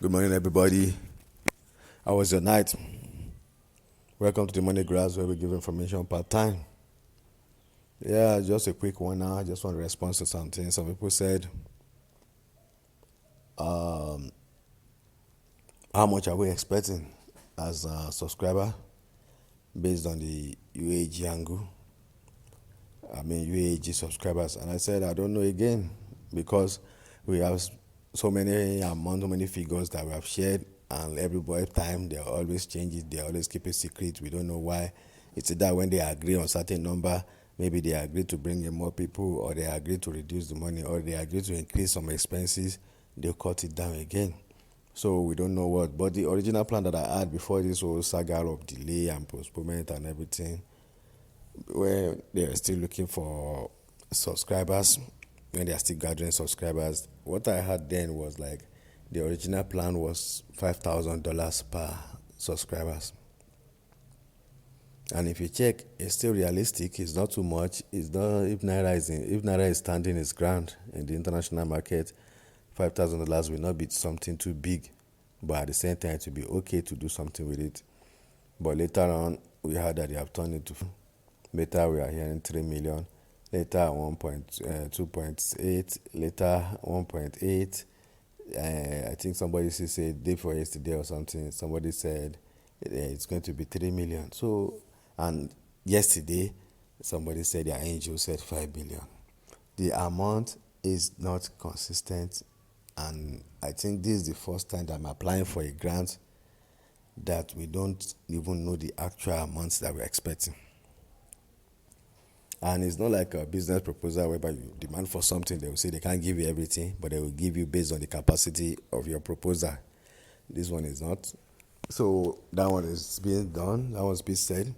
Good morning, everybody. How was your night? Welcome to the Money Grass, where we give information part time. Yeah, just a quick one now. I just want to respond to something. Some people said, how much are we expecting as a subscriber based on the UAG angle? UAG subscribers. And I said, I don't know again because we have so many figures that we have shared, and every time they always change it, they always keep it secret. We don't know why. It's that when they agree on certain number, maybe they agree to bring in more people, or they agree to reduce the money, or they agree to increase some expenses, they'll cut it down again. So we don't know what. But the original plan that I had before this whole saga of delay and postponement and everything, where they are still looking for subscribers, when they are still gathering subscribers. What I had then was like the original plan was $5,000 per subscribers. And if you check, it's still realistic. It's not too much. It's not if Naira is standing its ground in the international market, $5,000 will not be something too big, but at the same time, it will be okay to do something with it. But later on, we heard that they have turned it to. Later, we are hearing 3 million. Later, 2.8. Later, 1.8. I think somebody said day for yesterday or something. Somebody said it's going to be 3 million. So, and yesterday, somebody said their angel said 5 billion. The amount is not consistent, and I think this is the first time that I'm applying for a grant that we don't even know the actual amounts that we're expecting. And it's not like a business proposal whereby you demand for something, they will say they can't give you everything, but they will give you based on the capacity of your proposal. This one is not. So that one is being done, that one's being said.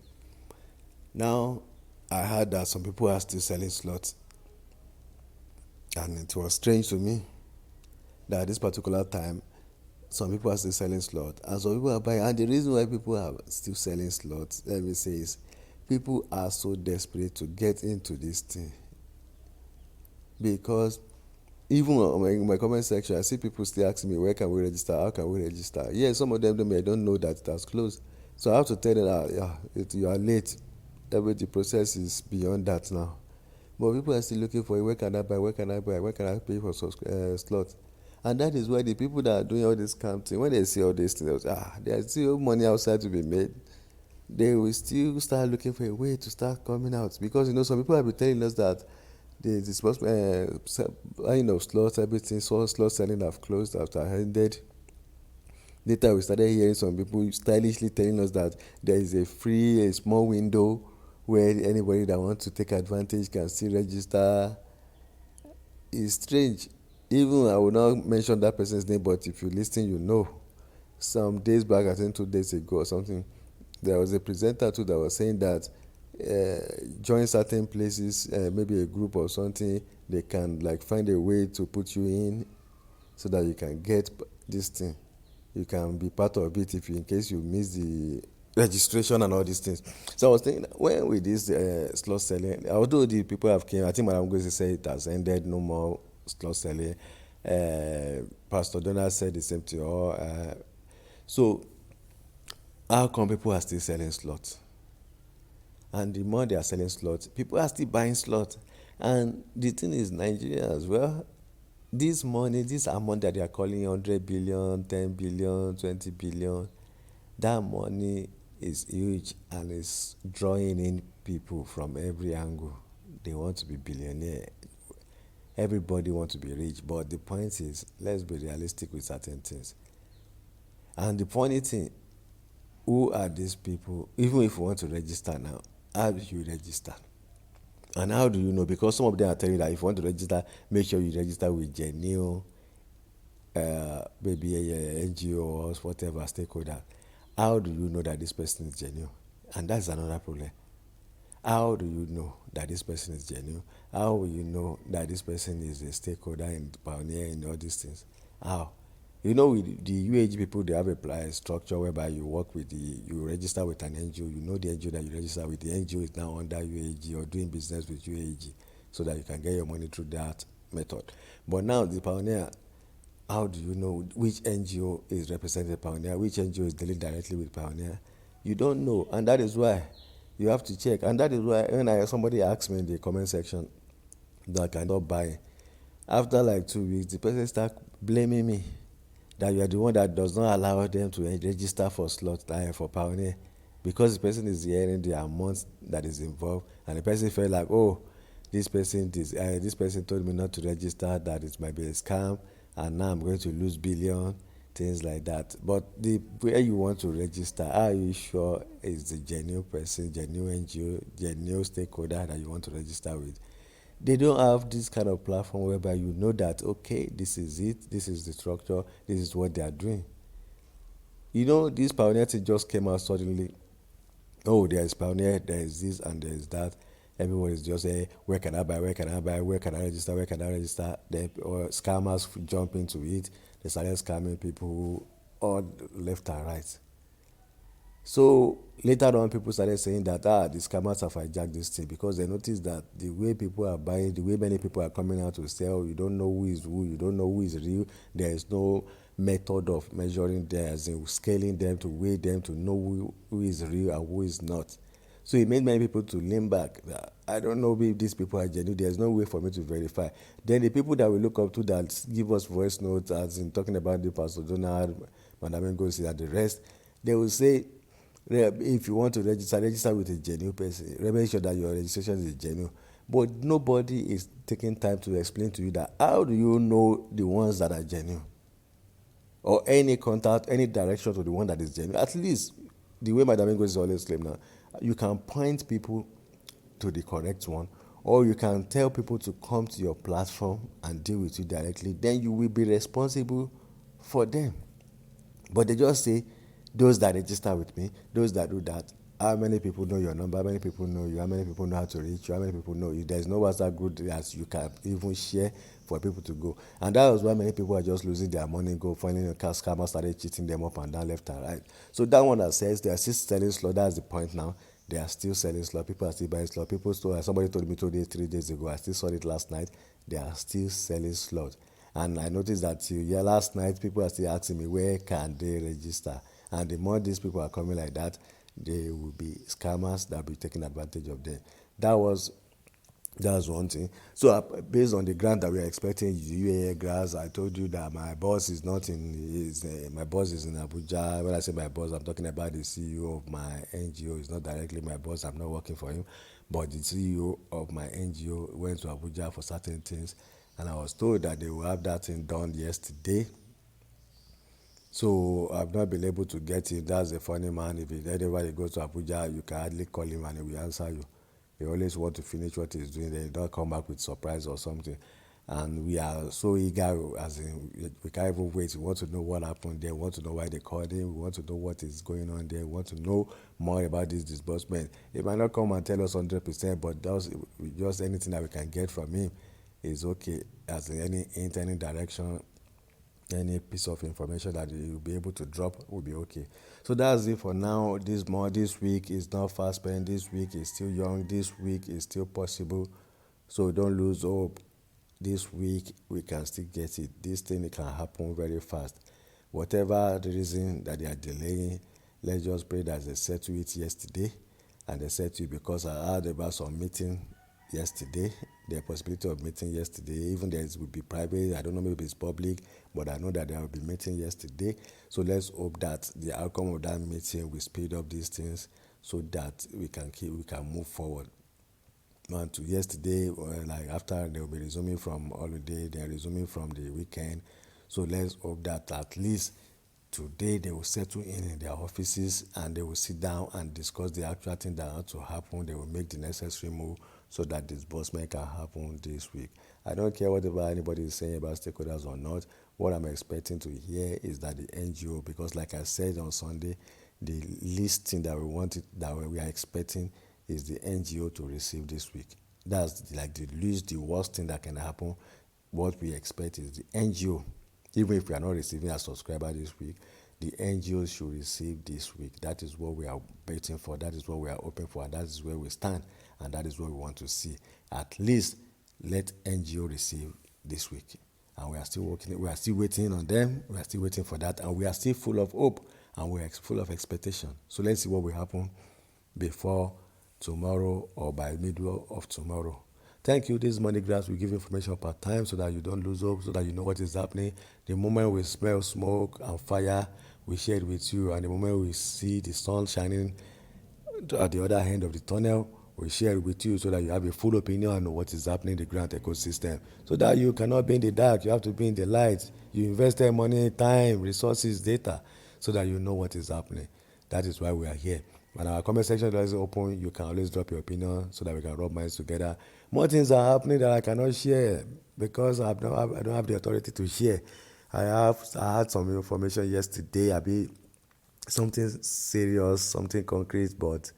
Now, I heard that some people are still selling slots. And it was strange to me that at this particular time, some people are still selling slots and some people are buying. And the reason why people are still selling slots, let me say, is people are so desperate to get into this thing. Because even on my comment section, I see people still asking me, where can we register? How can we register? Yeah, some of them don't know that it has closed. So I have to tell them that, you are late. The process is beyond that now. But people are still looking for it. Where can I buy? Where can I buy? Where can I pay for slots? And that is why the people that are doing all this counting, when they see all these things, there's still money outside to be made. They will still start looking for a way to start coming out. Because, some people have been telling us that the disbursement, slots, everything, so slot selling have closed after ended. Later, we started hearing some people stylishly telling us that there is a small window where anybody that wants to take advantage can still register. It's strange. Even I will not mention that person's name, but if you listen, you know. Some days back, I think 2 days ago or something, there was a presenter too that was saying that join certain places, maybe a group or something, they can like find a way to put you in so that you can get this thing. You can be part of it in case you miss the registration and all these things. So I was thinking, when with this slot selling, although the people have came, I think Madam Gozi said it has ended, no more slot selling. Pastor Donald said the same thing. So how come people are still selling slots? And the more they are selling slots, people are still buying slots. And the thing is, Nigeria as well, this money, this amount that they are calling 100 billion, 10 billion, 20 billion, that money is huge and is drawing in people from every angle. They want to be billionaire. Everybody wants to be rich. But the point is, let's be realistic with certain things. And the funny thing, who are these people? Even if you want to register now, how do you register? And how do you know? Because some of them are telling you that if you want to register, make sure you register with genuine, maybe a NGO or whatever stakeholder. How do you know that this person is genuine? And that's another problem. How do you know that this person is genuine? How will you know that this person is a stakeholder in pioneer in all these things? How? With the UAG people, they have a structure whereby you work with you register with an NGO. You know the NGO that you register with. The NGO is now under UAG or doing business with UAG, so that you can get your money through that method. But now the pioneer, how do you know which NGO is representing Pioneer, which NGO is dealing directly with Pioneer? You don't know, and that is why you have to check. And that is why when somebody asks me in the comment section that I cannot buy, after like 2 weeks, the person start blaming me that you are the one that does not allow them to register for slot for Pioneer, because the person is hearing the amount that is involved, and the person felt like, oh, this person told me not to register, that it might be a scam, and now I'm going to lose billion, things like that. But the where you want to register, are you sure is the genuine person, genuine NGO, genuine stakeholder that you want to register with? They don't have this kind of platform whereby you know that, okay, this is it, this is the structure, this is what they are doing. This Pioneer thing just came out suddenly. Oh, there is Pioneer, there is this and there is that. Everyone is just saying, where can I buy, where can I buy, where can I register, where can I register? Scammers jump into it. They started scamming people all left and right. So later on, people started saying that the scammers have hijacked this thing, because they noticed that the way people are buying, the way many people are coming out to sell, you don't know who is who, you don't know who is real. There is no method of measuring them, as in scaling them to weigh them to know who is real and who is not. So it made many people to lean back. I don't know if these people are genuine. There's no way for me to verify. Then the people that we look up to that give us voice notes, as in talking about the Pastor Donald, Madam Ngozi, and the rest, they will say, if you want to register with a genuine person. Make sure that your registration is genuine. But nobody is taking time to explain to you that, how do you know the ones that are genuine? Or any contact, any direction to the one that is genuine. At least, the way Madam Ngozi always claim now, you can point people to the correct one, or you can tell people to come to your platform and deal with you directly. Then you will be responsible for them. But they just say, those that register with me, those that do that, how many people know your number, how many people know you, how many people know how to reach you, how many people know you. There's no WhatsApp group as you can even share for people to go. And that was why many people are just losing their money, finding a scammer started cheating them up and down, left and right. So that one that says they are still selling slow, that's the point now. They are still selling slow. People are still buying slow. People still, somebody told me 2 days, 3 days ago, I still saw it last night, they are still selling slot. And I noticed that last night, people are still asking me, where can they register? And the more these people are coming like that, they will be scammers that will be taking advantage of them. That's one thing. So based on the grant that we are expecting, UAA grants, I told you that my boss is not my boss is in Abuja. When I say my boss, I'm talking about the CEO of my NGO. It's not directly my boss. I'm not working for him, but the CEO of my NGO went to Abuja for certain things, and I was told that they will have that thing done yesterday. So I've not been able to get him. That's a funny man. If anybody goes to Abuja, you can hardly call him and he will answer you. He always want to finish what he's doing, then he don't come back with surprise or something. And we are so eager, as in we can't even wait. We want to know what happened there. We want to know why they called him. We want to know what is going on there. We want to know more about this disbursement. He might not come and tell us 100%, but just anything that we can get from him is okay. As in any hint, any direction, any piece of information that you'll be able to drop will be okay. So that's it for now. This week is not fast spent. This week is still young. This week is still possible. So don't lose hope. This week we can still get it. This thing can happen very fast. Whatever the reason that they are delaying, let's just pray that they settle it yesterday, and they settle it because I heard about some meeting yesterday, the possibility of meeting yesterday. Even there will be private, I don't know, maybe it's public, but I know that there will be meeting yesterday. So let's hope that the outcome of that meeting will speed up these things so that we can move forward. And to yesterday, like after they will be resuming from holiday, they are resuming from the weekend. So let's hope that at least today they will settle in their offices and they will sit down and discuss the actual thing that has to happen. They will make the necessary move so that disbursement can happen this week. I don't care whatever anybody is saying about stakeholders or not. What I'm expecting to hear is that the NGO, because like I said on Sunday, the least thing that we are expecting is the NGO to receive this week. That's like the worst thing that can happen. What we expect is the NGO, even if we are not receiving a subscriber this week, the NGOs should receive this week. That is what we are waiting for. That is what we are hoping for. And that is where we stand. And that is what we want to see. At least let NGO receive this week. and we are still working. We are still waiting on them. We are still waiting for that, and we are still full of hope and we are full of expectation. So let's see what will happen before tomorrow or by middle of tomorrow. Thank you. This Money Graphs will give information per time so that you don't lose hope, so that you know what is happening. The moment we smell smoke and fire, we share it with you. And the moment we see the sun shining at the other end of the tunnel, we share it with you so that you have a full opinion on what is happening in the grant ecosystem. So that you cannot be in the dark, you have to be in the light. You invested money, time, resources, data, so that you know what is happening. That is why we are here. When our comment section is always open, you can always drop your opinion so that we can rub minds together. More things are happening that I cannot share because I don't have the authority to share. I had some information yesterday. Something serious, something concrete, but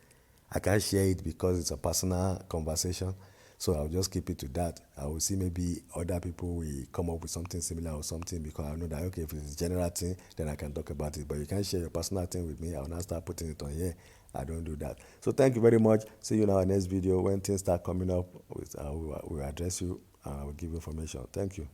I can't share it because it's a personal conversation. So I'll just keep it to that. I will see maybe other people will come up with something similar or something because I know that okay, if it's a general thing, then I can talk about it. But you can't share your personal thing with me. I will not start putting it on here. I don't do that. So thank you very much. See you in our next video. When things start coming up, we will address you and I will give you information. Thank you.